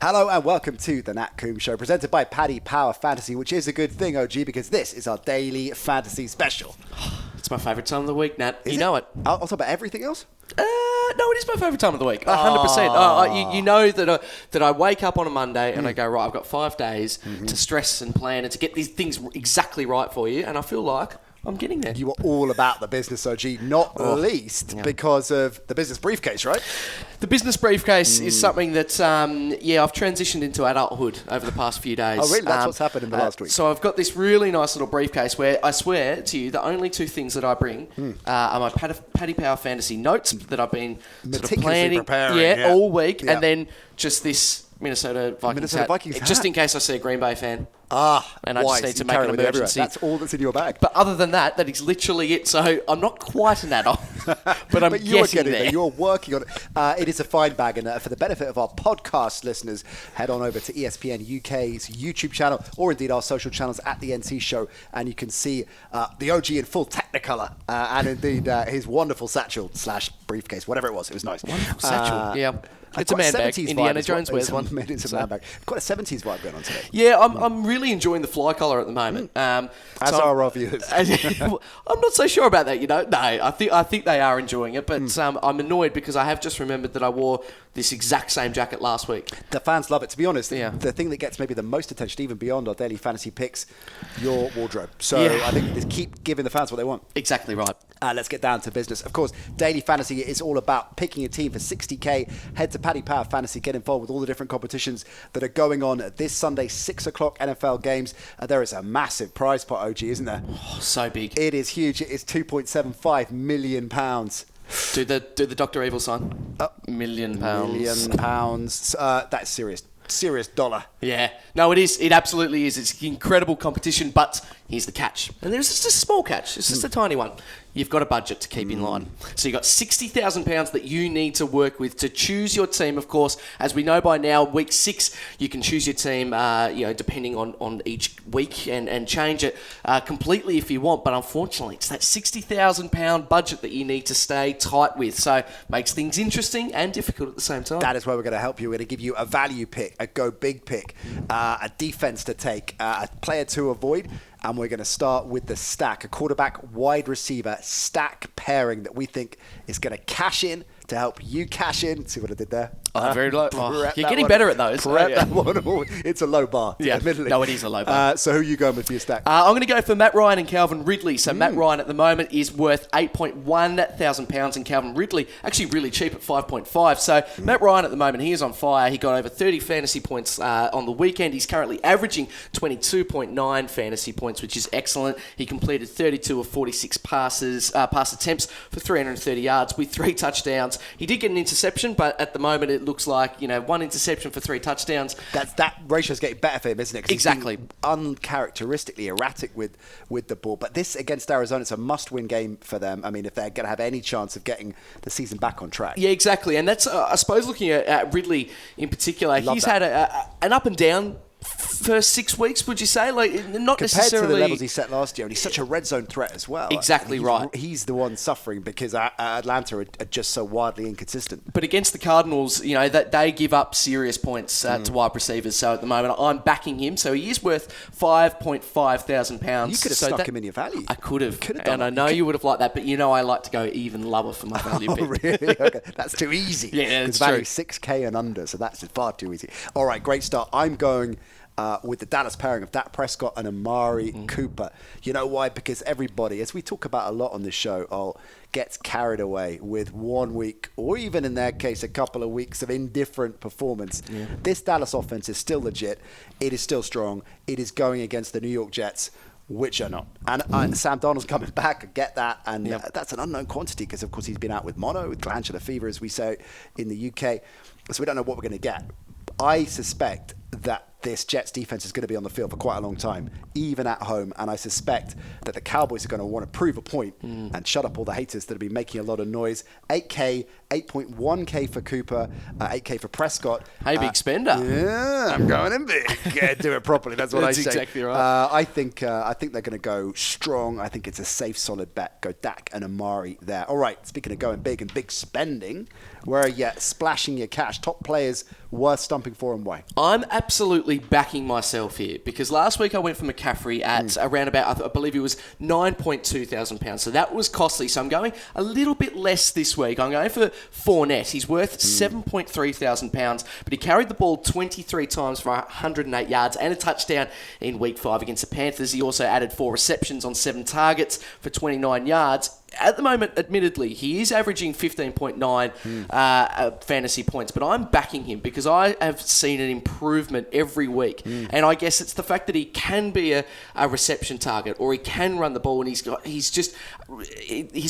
Hello and welcome to the Nat Coombs Show, presented by Paddy Power Fantasy, which is a good thing, OG, because this is our daily fantasy special. It's my favourite time of the week, Nat. Is you know it. I'll talk about everything else? No, it is my favourite time of the week. 100%. You know that I wake up on a Monday and I go, right, I've got 5 days to stress and plan and to get these things exactly right for you, and I feel like I'm getting there. You are all about the business, OG, not least because of the business briefcase, right? The business briefcase is something that, I've transitioned into adulthood over the past few days. Oh, really? That's what's happened in the last week. So I've got this really nice little briefcase where I swear to you, the only two things that I bring are my Paddy Power Fantasy notes that I've been sort of planning preparing, all week, and then just this Minnesota Vikings hat. Just in case I see a Green Bay fan. And I just need to make an emergency. That's all that's in your bag. But other than that is literally it. So I'm not quite an adult, but I'm getting there. You're working on it. It is a fine bag, and for the benefit of our podcast listeners, head on over to ESPN UK's YouTube channel, or indeed our social channels at the NC Show, and you can see the OG in full Technicolor, and indeed his wonderful satchel / briefcase, whatever it was. It was nice. Wonderful satchel. Yeah. It's a man bag. Indiana Jones wears one. It's a man bag. Quite a 70s vibe going on today. Yeah, I'm really enjoying the fly collar at the moment. As are our viewers. I'm not so sure about that, No, I think they are enjoying it, but I'm annoyed because I have just remembered that I wore this exact same jacket last week. The fans love it. To be honest, the thing that gets maybe the most attention, even beyond our daily fantasy picks, your wardrobe. So I think just keep giving the fans what they want. Exactly right. Let's get down to business. Of course, daily fantasy is all about picking a team for 60k. Head to Paddy Power Fantasy, get involved with all the different competitions that are going on this Sunday, 6 o'clock NFL games. There is a massive prize pot, OG, isn't there? Oh, so big. It is huge. It is £2.75 million. Do the Dr. Evil sign. £1 million. £1 million. That's serious dollar. Yeah. No, it is. It absolutely is. It's an incredible competition, but here's the catch. And there's just a small catch. It's just a tiny one. You've got a budget to keep in line. So you've got £60,000 that you need to work with to choose your team. Of course, as we know by now, week 6, you can choose your team, depending on each week and change it completely if you want. But unfortunately, it's that £60,000 budget that you need to stay tight with. So makes things interesting and difficult at the same time. That is where we're going to help you. We're going to give you a value pick, a go big pick, a defense to take, a player to avoid. And we're going to start with the stack, a quarterback wide receiver stack pairing that we think is going to cash in to help you cash in. See what I did there? Very low. You're getting better at those. That one. It's a low bar. Yeah. Admittedly. No, it is a low bar. So who are you going with for your stack? I'm going to go for Matt Ryan and Calvin Ridley. So Matt Ryan at the moment is worth £8,100 and Calvin Ridley actually really cheap at 5.5. So Matt Ryan at the moment, he is on fire. He got over 30 fantasy points on the weekend. He's currently averaging 22.9 fantasy points, which is excellent. He completed 32 of 46 pass attempts for 330 yards with 3 touchdowns. He did get an interception, but at the moment it looks like, 1 interception for 3 touchdowns. That ratio's getting better for him, isn't it? Exactly. He's uncharacteristically erratic with the ball. But this against Arizona, it's a must-win game for them. I mean, if they're going to have any chance of getting the season back on track. Yeah, exactly. And that's, I suppose, looking at Ridley in particular, he's had an up and down first 6 weeks, would you say? Not compared necessarily to the levels he set last year, and he's such a red zone threat as well. Exactly right. He's the one suffering because Atlanta are just so wildly inconsistent. But against the Cardinals, that they give up serious points to wide receivers. So at the moment, I'm backing him. So he is worth £5,500. You could have stuck him in your value. I could have, and I know you would have liked that. But I like to go even lower for my value pick. Really? Okay, that's too easy. Yeah, it's value 6k and under, so that's far too easy. All right, great start. I'm going with the Dallas pairing of Dak Prescott and Amari Cooper. You know why? Because everybody, as we talk about a lot on this show, gets carried away with 1 week, or even in their case, a couple of weeks of indifferent performance. Yeah. This Dallas offense is still legit. It is still strong. It is going against the New York Jets, which are not. And Sam Darnold's coming back. I get that. And that's an unknown quantity because, of course, he's been out with mono, with glandular fever, as we say in the UK. So we don't know what we're going to get. I suspect that this Jets defense is going to be on the field for quite a long time, even at home. And I suspect that the Cowboys are going to want to prove a point and shut up all the haters that have been making a lot of noise. 8K, 8.1K for Cooper, 8K for Prescott. Hey, big spender. Yeah, I'm going in big. Do it properly. That's what I say. That's exactly right. I think they're going to go strong. I think it's a safe, solid bet. Go Dak and Amari there. All right, speaking of going big and big spending, where are you splashing your cash? Top players worth stumping for and why? I'm absolutely backing myself here because last week I went for McCaffrey at around about, I believe it was £9,200. So that was costly. So I'm going a little bit less this week. I'm going for Fournette. He's worth £7,300, but he carried the ball 23 times for 108 yards and a touchdown in week 5 against the Panthers. He also added 4 receptions on 7 targets for 29 yards. At the moment, admittedly, he is averaging 15.9 fantasy points, but I'm backing him because I have seen an improvement every week. And I guess it's the fact that he can be a reception target or he can run the ball, and his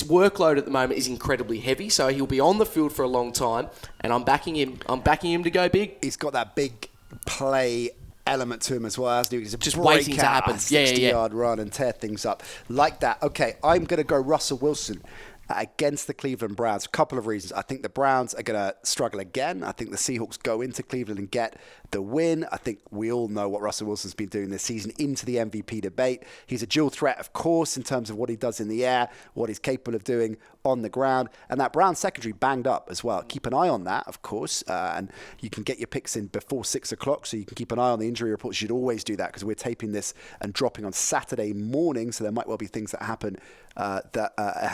workload at the moment is incredibly heavy, so he'll be on the field for a long time, and I'm backing him. I'm backing him to go big. He's got that big play element to him as well, hasn't he? He's just waiting to happen. 60-yard run and tear things up like that. Okay, I'm going to go Russell Wilson against the Cleveland Browns. A couple of reasons. I think the Browns are going to struggle again. I think the Seahawks go into Cleveland and get the win. I think we all know what Russell Wilson's been doing this season into the MVP debate. He's a dual threat, of course, in terms of what he does in the air, what he's capable of doing on the ground. And that Browns secondary banged up as well. Keep an eye on that, of course. And you can get your picks in before 6 o'clock, so you can keep an eye on the injury reports. You should always do that because we're taping this and dropping on Saturday morning, so there might well be things that happen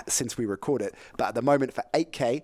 since we record it. But at the moment, for 8K,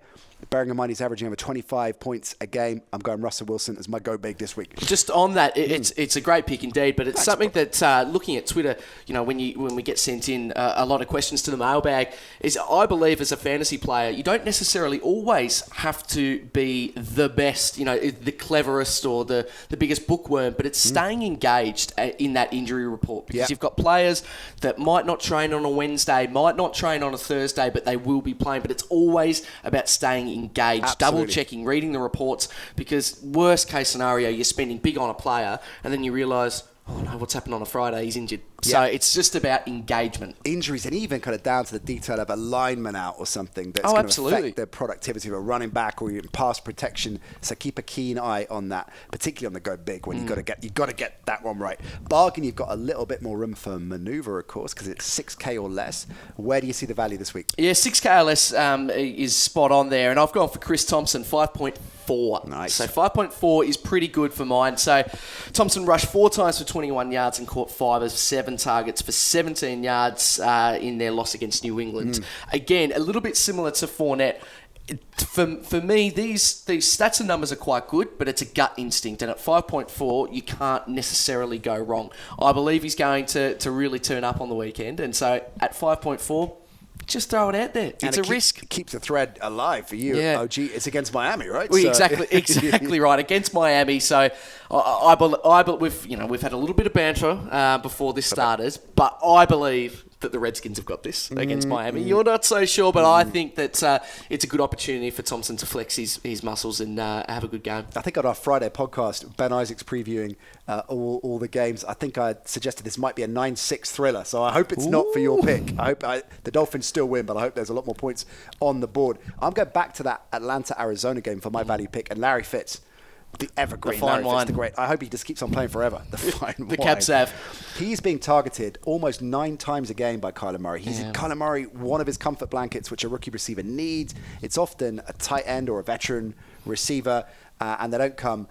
bearing in mind he's averaging over 25 points a game, I'm going Russell Wilson as my go big this week. Just on that, it's a great pick indeed, but it's something that looking at Twitter, when we get sent in a lot of questions to the mailbag, is I believe as a fantasy player, you don't necessarily always have to be the best, the cleverest or the biggest bookworm, but it's staying engaged in that injury report because you've got players that might not train on a Wednesday, might not train on a Thursday, but they will be playing. But it's always about staying engaged, double checking, reading the reports, because worst case scenario, you're spending big on a player and then you realise, oh no, what's happened on a Friday? He's injured. So it's just about engagement. Injuries, and even kind of down to the detail of a lineman out or something that's going to affect the productivity of a running back or even pass protection. So keep a keen eye on that, particularly on the go big when you've got to get that one right. Bargain, you've got a little bit more room for manoeuvre, of course, because it's 6K or less. Where do you see the value this week? Yeah, 6K or less is spot on there, and I've gone for Chris Thompson, 5.4. Nice. So 5.4 is pretty good for mine. So Thompson rushed 4 times for 21 yards and caught 5 of 7 targets for 17 yards in their loss against New England. Again, a little bit similar to Fournette. For me, these stats and numbers are quite good, but it's a gut instinct. And at 5.4, you can't necessarily go wrong. I believe he's going to really turn up on the weekend. And so at 5.4, just throw it out there. It's a risk. It keeps the thread alive for you, OG. It's against Miami, right? Well, exactly right. Against Miami. So I believe we've had a little bit of banter before this started, but I believe that the Redskins have got this against Miami. You're not so sure, but I think that it's a good opportunity for Thompson to flex his muscles and have a good game. I think on our Friday podcast, Ben Isaacs previewing all the games, I think I suggested this might be a 9-6 thriller. So I hope it's not for your pick. I hope the Dolphins still win, but I hope there's a lot more points on the board. I'm going back to that Atlanta-Arizona game for my value pick, and Larry Fitz. The evergreen, the fine wine. the great. I hope he just keeps on playing forever. The fine wine. The Cavs have. He's being targeted almost 9 times a game by Kyler Murray. Kyler Murray, one of his comfort blankets, which a rookie receiver needs. It's often a tight end or a veteran receiver, and they don't come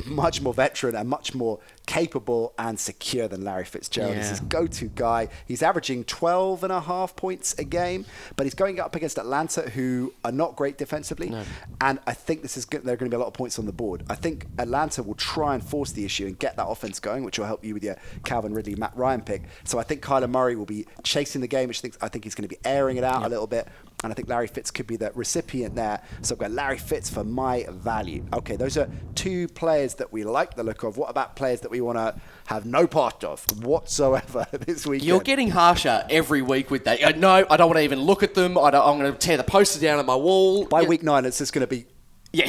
much more veteran and much more capable and secure than Larry Fitzgerald. He's his go-to guy. He's averaging 12.5 points a game, but he's going up against Atlanta, who are not great defensively. No. And I think this is good. There are going to be a lot of points on the board. I think Atlanta will try and force the issue and get that offense going, which will help you with your Calvin Ridley, Matt Ryan pick. So I think Kyler Murray will be chasing the game, which I think he's going to be airing it out a little bit. And I think Larry Fitz could be the recipient there. So I've got Larry Fitz for my value. Okay, those are 2 players that we like the look of. What about players that we want to have no part of whatsoever this weekend? You're getting harsher every week with that. No, I don't want to even look at them. I'm going to tear the poster down on my wall. By week 9, it's just going to be... Yeah,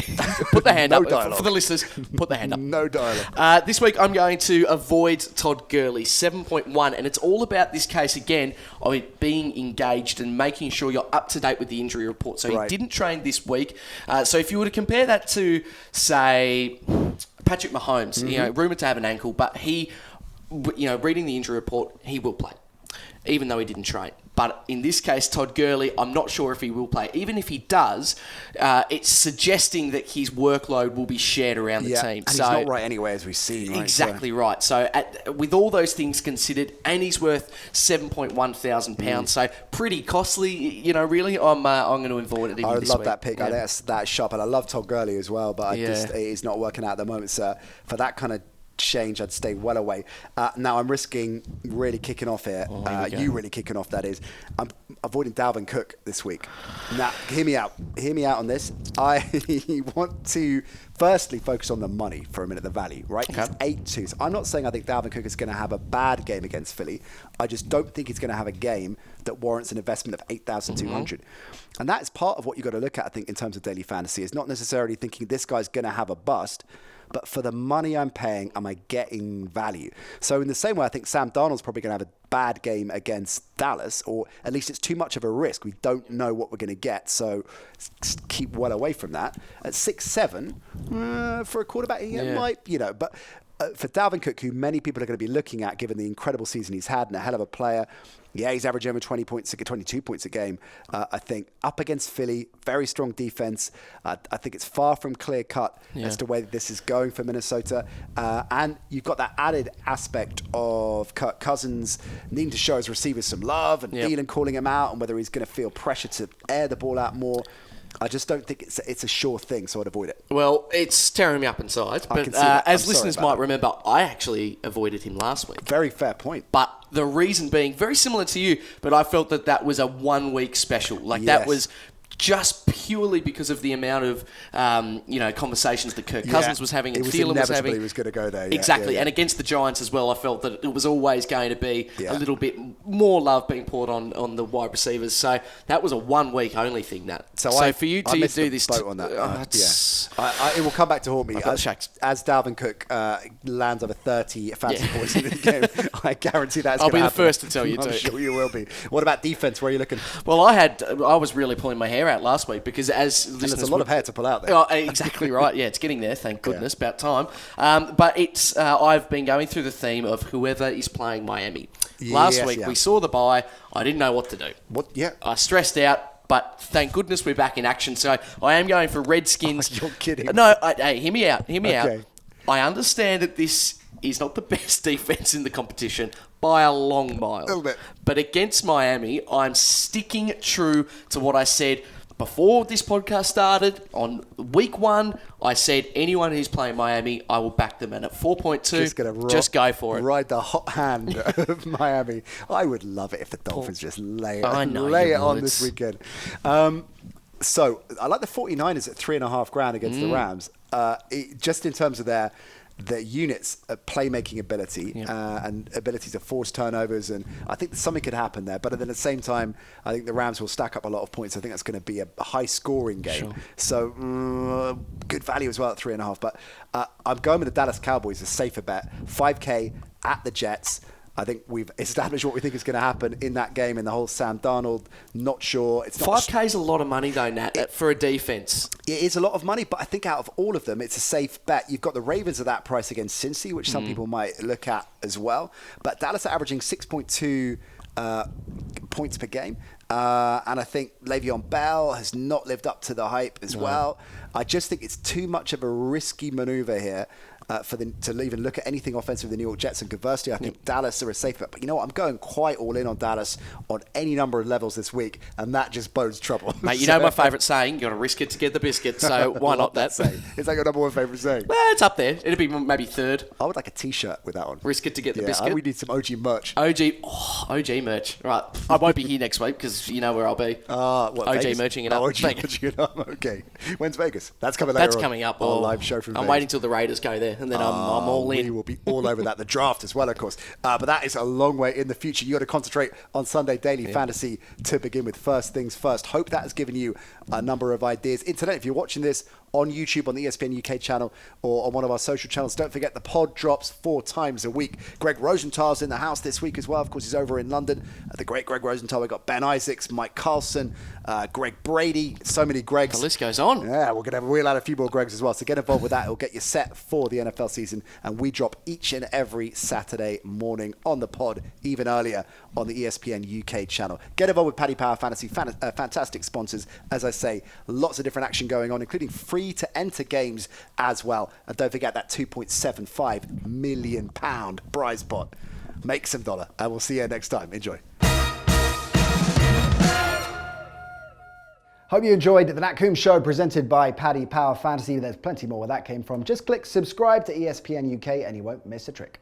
put the hand no up. dialogue. For the listeners, put the hand up. No dialogue. This week, I'm going to avoid Todd Gurley, 7.1. And it's all about this case, again, of it being engaged and making sure you're up to date with the injury report. So he didn't train this week. So if you were to compare that to, say, Patrick Mahomes, rumoured to have an ankle, but he, reading the injury report, he will play, even though he didn't train. But in this case, Todd Geale, I'm not sure if he will play. Even if he does, it's suggesting that his workload will be shared around the team. And he's not right anyway, as we've seen. Right? Exactly right. So with all those things considered, and he's worth £7,100, so pretty costly, really. I'm going to avoid it this week. I love that pick. Yeah. That's sharp. And I love Todd Geale as well, but it's not working out at the moment. So for that kind of change, I'd stay well away. Now I'm risking really kicking off here. You really kicking off, that is. I'm avoiding Dalvin Cook this week. Now, hear me out on this. I want to firstly focus on the money for a minute, the value, right? Okay. He's 8-2. So I'm not saying I think Dalvin Cook is going to have a bad game against Philly. I just don't think he's going to have a game that warrants an investment of 8,200. And that's part of what you've got to look at, I think, in terms of daily fantasy. It's not necessarily thinking this guy's going to have a bust, but for the money I'm paying, am I getting value? So in the same way, I think Sam Darnold's probably going to have a bad game against Dallas, or at least it's too much of a risk. We don't know what we're going to get, so keep well away from that. At 6-7, for a quarterback, it might, but for Dalvin Cook, who many people are going to be looking at, given the incredible season he's had and a hell of a player. Yeah, he's averaging over 22 points a game, I think. Up against Philly, very strong defense. I think it's far from clear-cut as to where this is going for Minnesota. And you've got that added aspect of Kirk Cousins needing to show his receivers some love and Thielen calling him out, and whether he's going to feel pressure to air the ball out more. I just don't think it's a sure thing, so I'd avoid it. Well, it's tearing me up inside. But as listeners might remember, I actually avoided him last week. Very fair point. But the reason being, very similar to you, but I felt that was a 1 week special. That was just purely because of the amount of conversations that Kirk Cousins was having and Thielen was having. He was going to go there. Exactly. And against the Giants as well, I felt that it was always going to be a little bit more love being poured on the wide receivers. So that was a 1 week only thing, Nat. So for you to do this... boat on that. It will come back to haunt me. As Dalvin Cook lands over 30 fantasy points in the game, I guarantee that's going to happen. I'll be the first to tell you too. I'm sure you will be. What about defense? Where are you looking? Well, I was really pulling my hair out last week because there's a lot of hair to pull out there. Oh, exactly right. Yeah, it's getting there. Thank goodness. About time. But it's I've been going through the theme of whoever is playing Miami. Last week we saw the bye. I didn't know what to do. I stressed out. But thank goodness we're back in action. So I am going for Redskins. Oh, you're kidding. No, hey, hear me out. I understand that this is not the best defense in the competition by a long mile. A little bit. But against Miami, I'm sticking true to what I said before this podcast started. On week 1, I said anyone who's playing Miami, I will back them. And at 4.2, just go for it. Ride the hot hand of Miami. I would love it if the Dolphins just lay it on this weekend. So I like the 49ers at $3,500 against the Rams. Just in terms of their units' playmaking ability and ability to force turnovers, and I think something could happen there. But then at the same time, I think the Rams will stack up a lot of points. I think that's going to be a high-scoring game. Sure. So good value as well at 3.5. But I'm going with the Dallas Cowboys, a safer bet. $5K at the Jets. I think we've established what we think is going to happen in that game, and the whole Sam Darnold, not sure. It's not 5K is a lot of money, though, Nat, for a defense. It is a lot of money, but I think out of all of them, it's a safe bet. You've got the Ravens at that price against Cincy, which some people might look at as well. But Dallas are averaging 6.2 points per game. And I think Le'Veon Bell has not lived up to the hype as well. I just think it's too much of a risky maneuver here for them to even look at anything offensive with the New York Jets. And conversely, I think Dallas are a safe bet. But you know what? I'm going quite all in on Dallas on any number of levels this week, and that just bodes trouble. Mate, you know my favourite saying, you got to risk it to get the biscuit, so why not that saying? Is that your number one favourite saying? Well, it's up there. It'd be maybe third. I would like a T-shirt with that one. Risk it to get the biscuit. We need some OG merch. OG merch. Right. I won't be here next week because you know where I'll be. OG merching it up. OG merching it up. Okay. When's Vegas? That's coming later. That's coming up. Live show from Vegas. I'm waiting till the Raiders go there, and then I'm all in. We will be all over that. The draft as well, of course. But that is a long way in the future. You got to concentrate on Sunday Daily Fantasy to begin with. First things first. Hope that has given you a number of ideas. Incidentally, if you're watching this on YouTube, on the ESPN UK channel, or on one of our social channels. Don't forget the pod drops 4 times a week. Greg Rosenthal's in the house this week as well. Of course, he's over in London. The great Greg Rosenthal. We've got Ben Isaacs, Mike Carlson, Greg Brady. So many Gregs. The list goes on. Yeah, we're going to wheel out a few more Gregs as well. So get involved with that. It'll get you set for the NFL season. And we drop each and every Saturday morning on the pod, even earlier on the ESPN UK channel. Get involved with Paddy Power Fantasy. Fantastic sponsors. As I say, lots of different action going on, including free to enter games as well. And don't forget that £2.75 million prize pot. Make some dollar. And we'll see you next time. Enjoy. Hope you enjoyed the Nat Coombs Show presented by Paddy Power Fantasy. There's plenty more where that came from. Just click subscribe to ESPN UK and you won't miss a trick.